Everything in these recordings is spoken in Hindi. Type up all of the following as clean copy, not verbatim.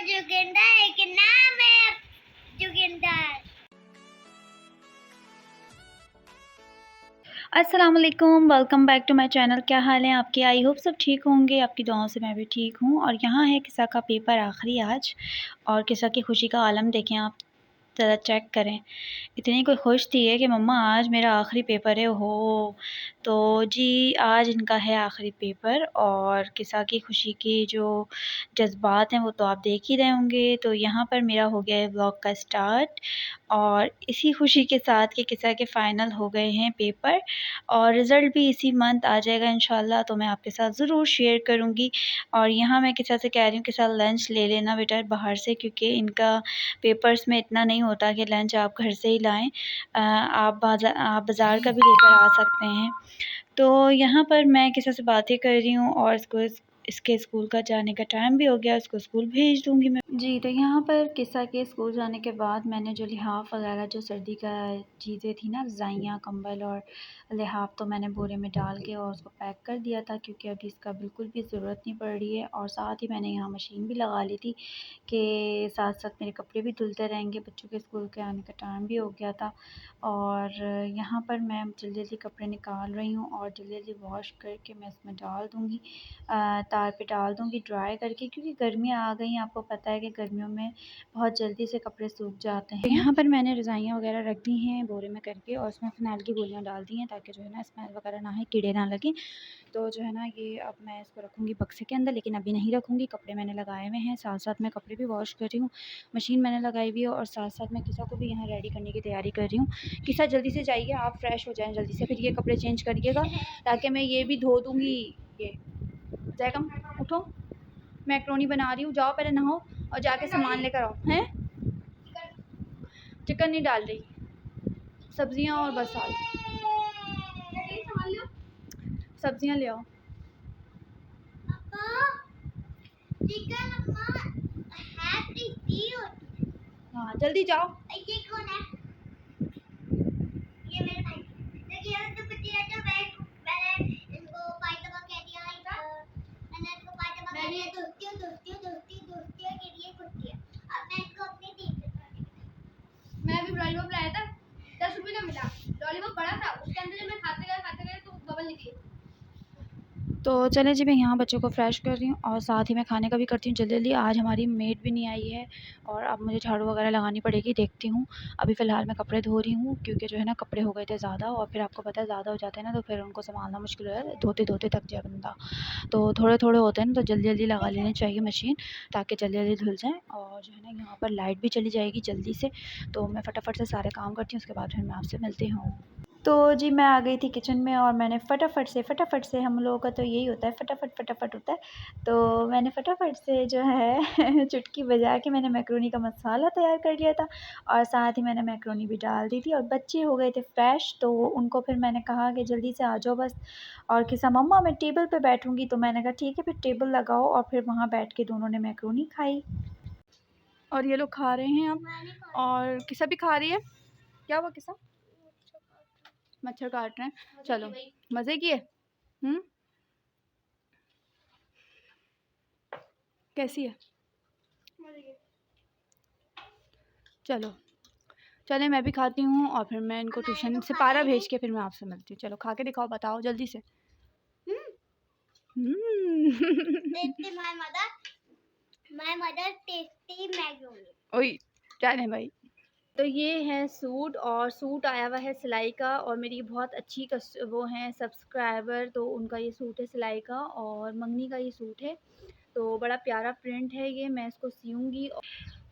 जोगिंदर एक नाम है जोगिंदर। अस्सलाम वालेकुम, welcome back to my channel. क्या हाल है आपके? आई होप सब ठीक होंगे। आपकी दुआओं से मैं भी ठीक हूँ। और यहाँ है किसा का पेपर आखिरी आज, और किसा की खुशी का आलम देखें आप, ज़रा चेक करें। इतनी कोई खुश थी है कि मम्मा आज मेरा आखिरी पेपर है। हो तो जी आज इनका है आखिरी पेपर, और किसा की खुशी के जो जज्बात हैं वो तो आप देख ही रहे होंगे। तो यहाँ पर मेरा हो गया है व्लॉग का स्टार्ट, और इसी खुशी के साथ कि किसा के फ़ाइनल हो गए हैं पेपर, और रिज़ल्ट भी इसी मंथ आ जाएगा इंशाल्लाह, तो मैं आपके साथ ज़रूर शेयर करूँगी। और यहाँ मैं किसा से कह रही हूँ किसा लंच ले लेना बेटा बाहर से, क्योंकि इनका पेपर्स में इतना नहीं होता कि लंच आप घर से ही लाएँ। आप बाज़ार का भी लेकर आ सकते हैं। तो यहाँ पर मैं किसी से बातें कर रही हूँ, और इसके स्कूल का जाने का टाइम भी हो गया, उसको स्कूल भेज दूँगी मैं। जी, तो यहाँ पर किस्सा के स्कूल जाने के बाद मैंने जो लिहाफ़ वग़ैरह जो सर्दी का चीज़ें थी ना, रज़ाइयाँ, कंबल और लिहाफ़, तो मैंने बोरे में डाल के और उसको पैक कर दिया था, क्योंकि अभी इसका बिल्कुल भी ज़रूरत नहीं पड़ रही है। और साथ ही मैंने यहाँ मशीन भी लगा ली थी कि साथ-साथ मेरे कपड़े भी धुलते रहेंगे, बच्चों के स्कूल के आने का टाइम भी हो गया था। और यहाँ पर मैं जल्दी-जल्दी कपड़े निकाल रही हूँ, और जल्दी-जल्दी वॉश करके मैं इसमें डाल दूँगी, तार पे डाल दूँगी ड्राई करके, क्योंकि गर्मियाँ आ गई हैं। आपको पता है कि गर्मियों में बहुत जल्दी से कपड़े सूख जाते हैं। तो यहाँ पर मैंने रज़ाइयाँ वगैरह रख दी हैं बोरे में करके, और उसमें फ़िनाइल की गोलियाँ डाल दी हैं, ताकि जो है ना स्मेल वगैरह ना आए, कीड़े ना लगें। तो जो है ना ये अब मैं इसको रखूँगी बक्से के अंदर, लेकिन अभी नहीं रखूँगी। कपड़े मैंने लगाए हुए हैं, साथ-साथ मैं कपड़े भी वॉश कर रही हूँ, मशीन मैंने लगाई हुई है, और साथ-साथ मैं किसा को भी यहाँ रेडी करने की तैयारी कर रही हूँ। किसा जल्दी से जाइए, आप फ्रेश हो जाएँ जल्दी से, फिर ये कपड़े चेंज करिएगा, ताकि मैं ये भी धो दूँगी। ये ज़ैकम उठो, मैकरोनी बना रही हूँ, जाओ पहले नहाओ और जाके सामान लेकर आओ। हैं? चिकन नहीं डाल रही, सब्जियाँ और बस दाल। सब्जियाँ ले आओ। हाँ जल्दी जाओ। ये कौन है? ये मेरे भाई। देखिए तो बच्चे तो मैंने इनको पाई दबा कह दिया, मैंने इनको पाई दबा कह दिया, दोस्तियों के लिए कुत्ती है। अब मैं इनको अपनी टीम से पानी। मैं अभी लॉलीपॉप लाया था, 10 रुपए का मिला। लॉलीपॉप बड़ा था, उसके अंदर जब मैं खाते गए तो बबल निकली। तो चलें जी, मैं यहाँ बच्चों को फ्रेश कर रही हूँ, और साथ ही मैं खाने का भी करती हूँ जल्दी-जल्दी। आज हमारी मेड भी नहीं आई है, और अब मुझे झाड़ू वगैरह लगानी पड़ेगी, देखती हूँ। अभी फ़िलहाल मैं कपड़े धो रही हूँ, क्योंकि जो है ना कपड़े हो गए थे ज़्यादा, और फिर आपको पता है ज़्यादा हो जाते हैं ना, तो फिर उनको सँभालना मुश्किल हो जाता है, धोते-धोते थक जाए बंदा। तो थोड़े-थोड़े होते हैं ना, तो जल्दी-जल्दी लगा लेनी चाहिए मशीन, ताकि जल्दी-जल्दी धुल जाएँ। और जो है ना यहाँ पर लाइट भी चली जाएगी जल्दी से, तो मैं फटाफट से सारे काम करती हूँ, उसके बाद फिर मैं आपसे मिलती हूँ। तो जी मैं आ गई थी किचन में, और मैंने फटाफट से हम लोगों का तो यही होता है, फटाफट होता है। तो मैंने फटाफट से जो है चुटकी बजा के मैंने मैकरोनी का मसाला तैयार कर लिया था, और साथ ही मैंने मैकरोनी भी डाल दी थी। और बच्चे हो गए थे फ्रेश, तो उनको फिर मैंने कहा कि जल्दी से आ जाओ बस। और किसा मम्मा मैं टेबल पे बैठूँगी, तो मैंने कहा ठीक है फिर टेबल लगाओ, और फिर वहाँ बैठ के दोनों ने मैकरोनी खाई। और ये लोग खा रहे हैं अब, और किसा भी खा रही है। क्या हुआ किसा? मच्छर काट रहे हैं। चलो मज़े किए। कैसी है? चलो चले मैं भी खाती हूँ, और फिर मैं इनको ट्यूशन से पारा भेज के फिर मैं आपसे मिलती हूँ। चलो खा के दिखाओ, बताओ जल्दी से। My mother tasty macaroni. ओए जाने भाई। तो ये है सूट, और सूट आया हुआ है सिलाई का, और मेरी बहुत अच्छी वो हैं सब्सक्राइबर, तो उनका ये सूट है सिलाई का, और मंगनी का ये सूट है। तो बड़ा प्यारा प्रिंट है ये, मैं इसको सियूँगी।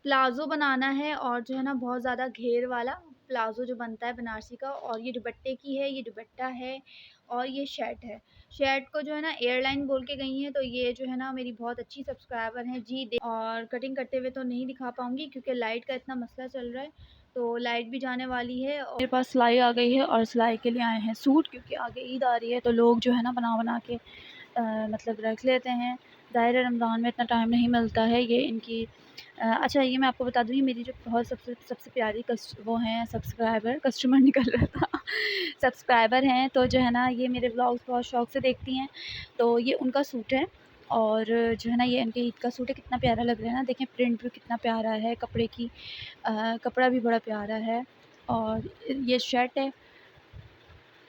प्लाज़ो बनाना है, और जो है ना बहुत ज़्यादा घेर वाला प्लाज़ो जो बनता है बनारसी का, और ये दुपट्टे की है, ये दुपट्टा है, और ये शर्ट है। शर्ट को जो है ना एयरलाइन बोल के गई हैं, तो ये जो है ना मेरी बहुत अच्छी सब्सक्राइबर हैं जी। और कटिंग करते हुए तो नहीं दिखा पाऊँगी, क्योंकि लाइट का इतना मसला चल रहा है, तो लाइट भी जाने वाली है। और मेरे पास सिलाई आ गई है, और सिलाई के लिए आए हैं सूट, क्योंकि आगे ईद आ रही है, तो लोग जो है ना बना के मतलब रख लेते हैं। ज़ाहिर है रमज़ान में इतना टाइम नहीं मिलता है। ये इनकी अच्छा ये मैं आपको बता दूँ, ये मेरी जो बहुत सबसे प्यारी वो हैं सब्सक्राइबर, कस्टमर निकल रहा था सब्सक्राइबर हैं, तो जो है ना ये मेरे व्लॉग्स बहुत शौक़ से देखती हैं। तो ये उनका सूट है, और जो है ना ये इनके ईद का सूट है, कितना प्यारा लग रहा है ना, देखें प्रिंट भी कितना प्यारा है कपड़े की, कपड़ा भी बड़ा प्यारा है। और ये शर्ट है,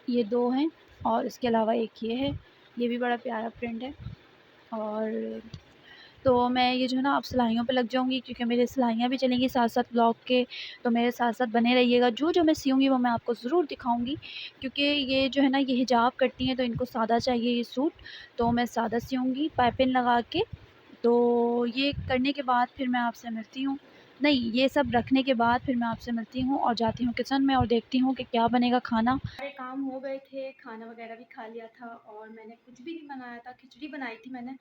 ये 2 हैं और इसके अलावा एक ये भी बड़ा प्यारा प्रिंट है। और तो मैं ये जो है ना अब सिलाइयों पे लग जाऊँगी, क्योंकि मेरी सिलाइयाँ भी चलेंगी साथ-साथ ब्लॉग के, तो मेरे साथ-साथ बने रहिएगा। जो-जो मैं सियूँगी वो मैं आपको ज़रूर दिखाऊँगी, क्योंकि ये जो है ना ये हिजाब करती हैं तो इनको सादा चाहिए ये सूट, तो मैं सादा सियूँगी पाइपिंग लगा के। तो ये करने के बाद फिर मैं आपसे मिलती हूँ। नहीं, ये सब रखने के बाद फिर मैं आपसे मिलती हूँ और जाती हूँ किचन में और देखती हूँ कि क्या बनेगा खाना। सारे काम हो गए थे, खाना वगैरह भी खा लिया था और मैंने कुछ भी नहीं बनाया था, खिचड़ी बनाई थी मैंने,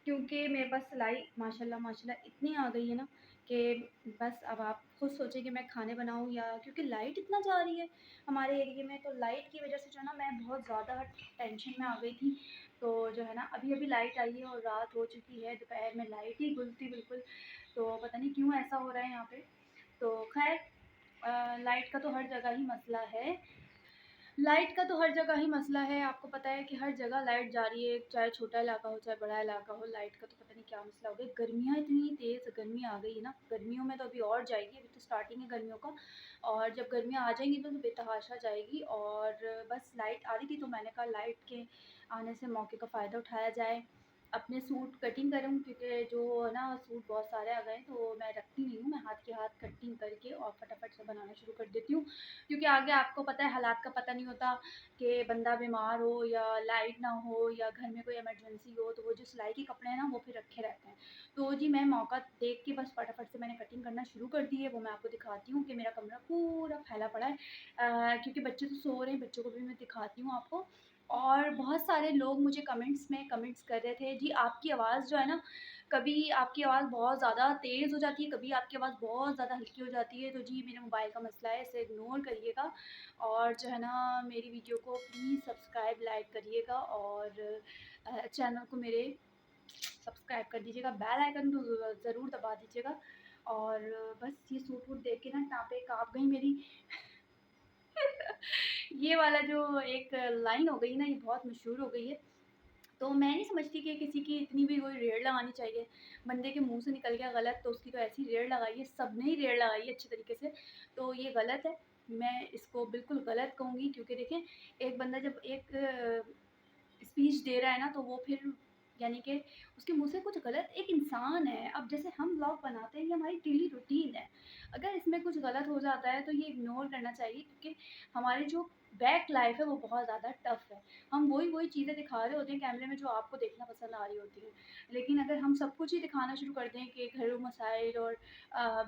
क्योंकि मेरे पास सिलाई माशाल्लाह माशाल्लाह इतनी आ गई है ना कि बस अब आप खुद सोचें कि मैं खाने बनाऊँ या, क्योंकि लाइट इतना जा रही है हमारे एरिए में, तो लाइट की वजह से जो है ना मैं बहुत ज़्यादा टेंशन में आ गई थी। तो जो है ना अभी-अभी लाइट आई है और रात हो चुकी है, दोपहर में लाइट ही गुल थी बिल्कुल, तो पता नहीं क्यों ऐसा हो रहा है यहाँ पे। तो ख़ैर लाइट का तो हर जगह ही मसला है। लाइट का तो हर जगह ही मसला है, आपको पता है कि हर जगह लाइट जा रही है, चाहे छोटा इलाका हो, चाहे बड़ा इलाका हो, लाइट का तो पता नहीं क्या मसला हो गया। गर्मियाँ इतनी तेज़ गर्मी आ गई है ना, गर्मियों में तो अभी और जाएगी, अभी तो स्टार्टिंग है गर्मियों का, और जब गर्मियाँ आ जाएँगी तो बेतहाशा जाएगी। और बस लाइट आ रही थी तो मैंने कहा लाइट के आने से मौके का फ़ायदा उठाया जाए। अपने सूट कटिंग करूँ, क्योंकि जो है ना सूट बहुत सारे आ गए हैं, तो मैं रखती नहीं हूँ, मैं हाथ के हाथ कटिंग करके और फटाफट से बनाना शुरू कर देती हूँ। क्योंकि आगे आपको पता है हालात का पता नहीं होता कि बंदा बीमार हो या लाइट ना हो या घर में कोई इमरजेंसी हो, तो वो जो सिलाई के कपड़े हैं ना वो फिर रखे रहते हैं। तो जी मैं मौका देख के बस फटाफट से मैंने कटिंग करना शुरू कर दी है, वो मैं आपको दिखाती हूँ कि मेरा कमरा पूरा फैला पड़ा है, क्योंकि बच्चे तो सो रहे हैं, बच्चों को भी मैं दिखाती हूँ आपको। और बहुत सारे लोग मुझे कमेंट्स में कमेंट्स कर रहे थे, जी आपकी आवाज़ जो है ना, कभी आपकी आवाज़ बहुत ज़्यादा तेज़ हो जाती है, कभी आपकी आवाज़ बहुत ज़्यादा हल्की हो जाती है, तो जी मेरे मोबाइल का मसला है, इसे इग्नोर करिएगा। और जो है ना मेरी वीडियो को प्लीज़ सब्सक्राइब लाइक करिएगा और चैनल को मेरे सब्सक्राइब कर दीजिएगा, बेल आइकन तो ज़रूर दबा दीजिएगा। और बस ये सूट वूट देख के ना टाँपें काँप गई मेरी। ये वाला जो एक लाइन हो गई ना, ये बहुत मशहूर हो गई है। तो मैं नहीं समझती कि किसी की इतनी भी कोई रेड़ लगानी चाहिए। बंदे के मुँह से निकल गया गलत तो उसकी तो ऐसी रेड़ लगाई है, सबने ही रेड़ लगाई है अच्छे तरीके से, तो ये गलत है। मैं इसको बिल्कुल गलत कहूँगी, क्योंकि देखें एक बंदा जब एक स्पीच दे रहा है ना, तो वो फिर यानी कि उसके मुँह से कुछ गलत, एक इंसान है, अब जैसे हम व्लॉग बनाते हैं, ये हमारी डेली रूटीन है। अगर इसमें कुछ गलत हो जाता है तो ये इग्नोर करना चाहिए, क्योंकि हमारी जो बैक लाइफ़ है वो बहुत ज़्यादा टफ़ है। हम वही-वही चीज़ें दिखा रहे होते हैं कैमरे में जो आपको देखना पसंद आ रही होती हैं। लेकिन अगर हम सब कुछ ही दिखाना शुरू कर दें कि घरेलू मसाइल और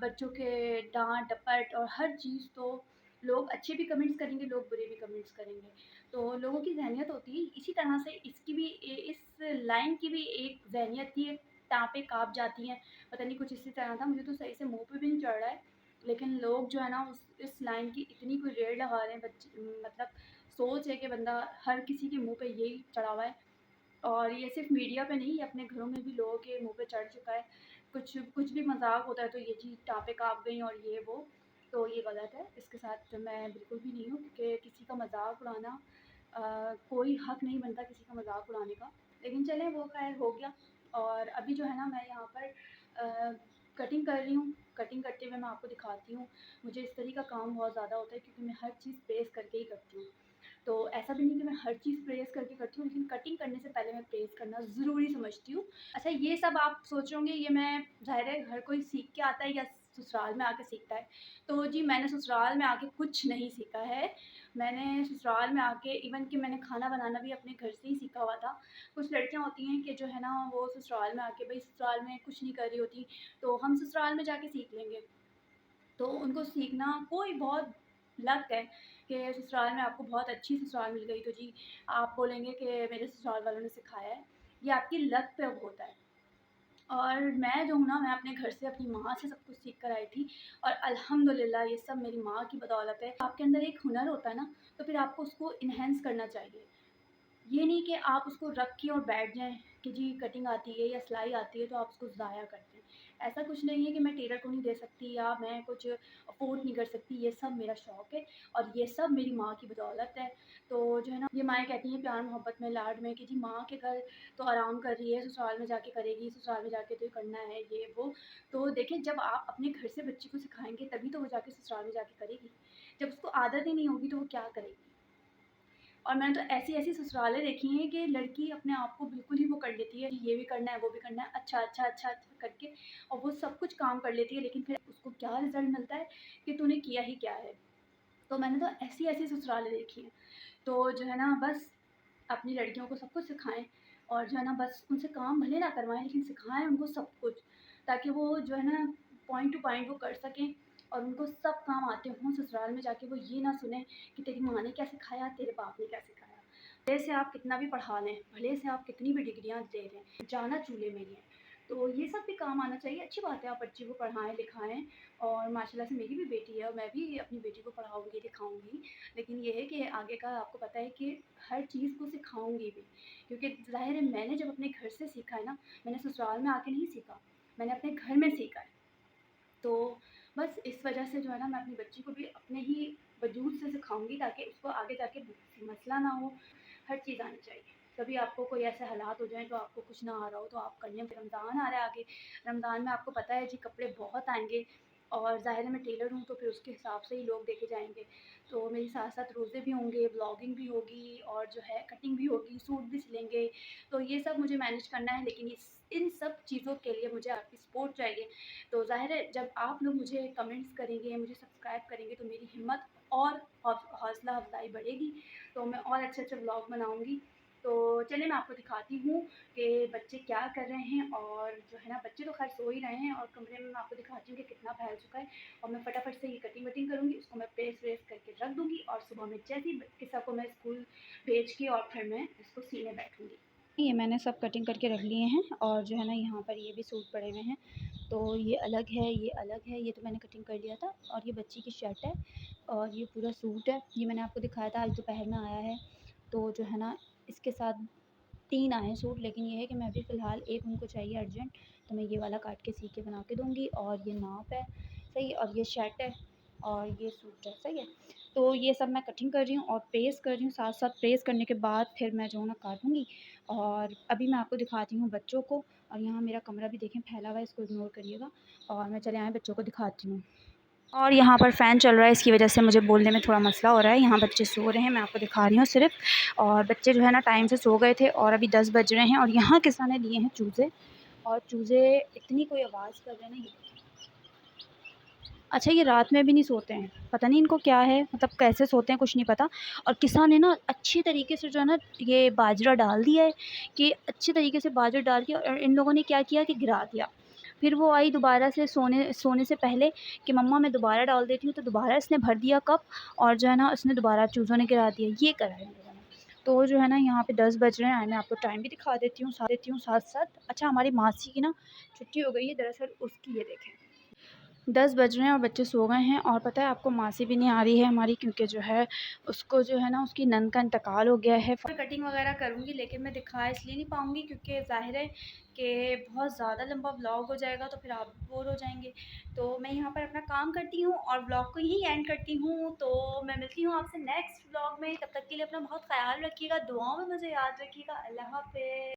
बच्चों के डाँट-डपट और हर चीज़, तो लोग अच्छे भी कमेंट्स करेंगे, लोग बुरे भी कमेंट्स करेंगे। तो लोगों की ज़हनियत होती है, इसी तरह से इसकी भी इस लाइन की भी एक ज़हनियत थी, एक टाँपें काँप जाती हैं, पता नहीं कुछ इसी तरह था, मुझे तो सही से मुँह पे भी नहीं चढ़ रहा है। लेकिन लोग जो है ना उस इस लाइन की इतनी कोई रेड़ लगा रहे हैं, मतलब सोच है कि बंदा हर किसी के मुँह पे यही चढ़ा हुआ है। और ये सिर्फ़ मीडिया पे नहीं, ये अपने घरों में भी लोगों के मुँह पे चढ़ चुका है। कुछ कुछ भी मज़ाक होता है तो ये चीज़ टाँपें काँप गई और ये वो, तो ये गलत है। इसके साथ मैं बिल्कुल भी नहीं हूँ, क्योंकि किसी का मज़ाक उड़ाना कोई हक़ नहीं बनता किसी का मज़ाक उड़ाने का। लेकिन चलें वो ख़ैर हो गया। और अभी जो है ना मैं यहाँ पर कटिंग कर रही हूँ। कटिंग करते हुए मैं आपको दिखाती हूँ। मुझे इस तरह का काम बहुत ज़्यादा होता है, क्योंकि मैं हर चीज़ प्रेस करके ही करती हूँ। तो ऐसा भी नहीं कि मैं हर चीज़ प्रेस करके करती हूँ, लेकिन कटिंग करने से पहले मैं प्रेस करना ज़रूरी समझती हूँ। अच्छा, ये सब आप सोच रहे होंगे ये मैं ज़ाहिर है हर कोई सीख के आता है या ससुराल में आके सीखता है। तो जी मैंने ससुराल में आके कुछ नहीं सीखा है। मैंने ससुराल में आके इवन कि मैंने खाना बनाना भी अपने घर से ही सीखा हुआ था। कुछ लड़कियाँ होती हैं कि जो है ना वो ससुराल में आके, भई ससुराल में कुछ नहीं कर रही होती, तो हम ससुराल में जाके सीख लेंगे। तो उनको सीखना कोई बहुत लक है कि ससुराल में आपको बहुत अच्छी ससुराल मिल गई, तो जी आप बोलेंगे कि मेरे ससुराल वालों ने सिखाया है। ये आपकी लक पे अब होता है। और मैं जो हूँ ना, मैं अपने घर से अपनी माँ से सब कुछ सीख कर आई थी और अल्हम्दुलिल्लाह ये सब मेरी माँ की बदौलत है। आपके अंदर एक हुनर होता है ना, तो फिर आपको उसको एनहांस करना चाहिए। ये नहीं कि आप उसको रख के और बैठ जाएँ कि जी कटिंग आती है या सिलाई आती है तो आप उसको ज़ाया करते हैं। ऐसा कुछ नहीं है कि मैं टेलर को नहीं दे सकती या मैं कुछ अफोर्ड नहीं कर सकती, ये सब मेरा शौक़ है और ये सब मेरी माँ की बदौलत है। तो जो है ना, ये माएँ कहती हैं प्यार मोहब्बत में, लाड में कि जी माँ के घर तो आराम कर रही है, ससुराल में जाके करेगी, ससुराल में जाके तो ये करना है, ये वो। तो देखिए, जब आप अपने घर से बच्ची को सिखाएँगे तभी तो वो जाके ससुराल में जाके करेगी। जब उसको आदत ही नहीं होगी तो वो क्या करेगी? और मैंने तो ऐसी-ऐसी ससुरालें देखी हैं कि लड़की अपने आप को बिल्कुल ही वो कर लेती है, ये भी करना है, वो भी करना है, अच्छा करके, और वो सब कुछ काम कर लेती है, लेकिन फिर उसको क्या रिज़ल्ट मिलता है कि तूने किया ही क्या है? तो मैंने तो ऐसी-ऐसी ससुरालें देखी हैं। तो जो है ना, बस अपनी लड़कियों को सब कुछ सिखाएँ और जो है ना, बस उनसे काम भले ना करवाएँ लेकिन सिखाएँ उनको सब कुछ, ताकि वो जो है ना, पॉइंट टू पॉइंट वो कर सकें और उनको सब काम आते हों। ससुराल में जाके वो ये ना सुनें कि तेरी माँ ने क्या सिखाया, तेरे बाप ने क्या सिखाया। भले से आप कितना भी पढ़ा लें, भले से आप कितनी भी डिग्रियाँ ले लें, जाना चूल्हे में ही है। तो ये सब भी काम आना चाहिए। अच्छी बात है आप बच्ची को पढ़ाएँ, लिखाएँ, और माशाल्लाह से मेरी भी बेटी है और मैं भी अपनी बेटी को पढ़ाऊँगी, लिखाऊँगी। लेकिन ये है कि आगे का आपको पता है कि हर चीज़ को सिखाऊँगी भी, क्योंकि ज़ाहिर है मैंने जब अपने घर से सीखा है ना, मैंने ससुराल में आके नहीं सीखा, मैंने अपने घर में सीखा है। तो बस इस वजह से जो है ना, मैं अपनी बच्ची को भी अपने ही वजूद से सिखाऊँगी ताकि उसको आगे जाके मसला ना हो, हर चीज़ आनी चाहिए। कभी आपको कोई ऐसे हालात हो जाएँ तो आपको कुछ ना आ रहा हो तो आप कर लें। रमज़ान आ रहा है आगे, रमज़ान में आपको पता है जी कपड़े बहुत आएँगे और ज़ाहिर है मैं टेलर हूँ तो फिर उसके हिसाब से ही लोग देखे जाएँगे। तो मेरे साथ-साथ रोज़े भी होंगे, व्लॉगिंग भी होगी और जो है कटिंग भी होगी, सूट भी सिलेंगे। तो ये सब मुझे मैनेज करना है, लेकिन इन सब चीज़ों के लिए मुझे आपकी सपोर्ट चाहिए। तो ज़ाहिर है जब आप लोग मुझे कमेंट्स करेंगे, मुझे सब्सक्राइब करेंगे तो मेरी हिम्मत और हौसला अफ़ज़ाई बढ़ेगी, तो मैं और अच्छे-अच्छे व्लॉग बनाऊँगी। तो चलिए मैं आपको दिखाती हूँ कि बच्चे क्या कर रहे हैं, और जो है ना, बच्चे तो ख़ैर सो ही रहे हैं और कमरे में मैं आपको दिखाती हूँ कि कितना फैल चुका है, और मैं फटाफट से ये कटिंग-वटिंग करूँगी, उसको मैं प्रेस-व्रेस करके रख दूँगी और सुबह में जैसे ही किसा को मैं स्कूल भेज के और फिर मैं इसको सीने बैठूँगी। ये मैंने सब कटिंग करके रख लिए हैं और जो है ना, यहाँ पर ये भी सूट पड़े हुए हैं। तो ये अलग है, ये अलग है, ये तो मैंने कटिंग कर लिया था, और ये बच्ची की शर्ट है और ये पूरा सूट है। ये मैंने आपको दिखाया था, आज दोपहर में आया है। तो जो है ना, इसके साथ 3 आए हैं सूट, लेकिन ये है कि मैं अभी फ़िलहाल एक उनको चाहिए अर्जेंट, तो मैं ये वाला काट के सी के बना के दूँगी, और ये नाप है, सही है, और ये शर्ट है और ये सूट है, सही है। तो ये सब मैं कटिंग कर रही हूँ और प्रेस कर रही हूँ, साथ-साथ प्रेस करने के बाद फिर मैं जो है ना काटूँगी, और अभी मैं आपको दिखाती हूँ बच्चों को। और यहाँ मेरा कमरा भी देखें फैला हुआ है, इसको इग्नोर करिएगा, और मैं चले आए बच्चों को दिखाती हूँ। और यहाँ पर फ़ैन चल रहा है, इसकी वजह से मुझे बोलने में थोड़ा मसला हो रहा है। यहाँ बच्चे सो रहे हैं, मैं आपको दिखा रही हूँ सिर्फ़, और बच्चे जो है ना टाइम से सो गए थे और अभी 10 बज रहे हैं, और यहाँ किसा ने लिए हैं चूज़े, और चूज़े इतनी कोई आवाज़ कर रहे हैं ना, ये अच्छा, ये रात में भी नहीं सोते हैं, पता नहीं इनको क्या है, मतलब कैसे सोते हैं कुछ नहीं पता। और किसा ने ना अच्छी तरीके से जो है ना, ये बाजरा डाल दिया है, कि अच्छी तरीके से बाजरा डाल के, और इन लोगों ने क्या किया कि गिरा दिया। फिर वो आई दोबारा से सोने से पहले कि मम्मा मैं दोबारा डाल देती हूँ, तो दोबारा इसने भर दिया कप, और जो है ना, उसने दोबारा चूज़ों ने गिरा दिया, ये करा है इन लोगों ने। तो जो है ना, यहाँ पे 10 बज रहे हैं, मैं आपको टाइम भी दिखा देती हूँ साथ-साथ। अच्छा, हमारी मासी की ना छुट्टी हो गई है दरअसल, उसकी ये देखें। 10 बज रहे हैं और बच्चे सो गए हैं, और पता है आपको, मासी भी नहीं आ रही है हमारी, क्योंकि जो है उसको जो है ना, उसकी नंद का इंतकाल हो गया है। मैं कटिंग वगैरह करूँगी, लेकिन मैं दिखा इसलिए नहीं पाऊँगी क्योंकि ज़ाहिर है कि बहुत ज़्यादा लंबा व्लॉग हो जाएगा, तो फिर आप बोर हो जाएंगे। तो मैं यहाँ पर अपना काम करती हूँ और व्लॉग को यहीं एंड करती हूँ। तो मैं मिलती हूँ आपसे नेक्स्ट व्लॉग में, तब तक के लिए अपना बहुत ख्याल रखिएगा, दुआओं में मुझे याद रखिएगा। अल्लाह हाफ़िज़।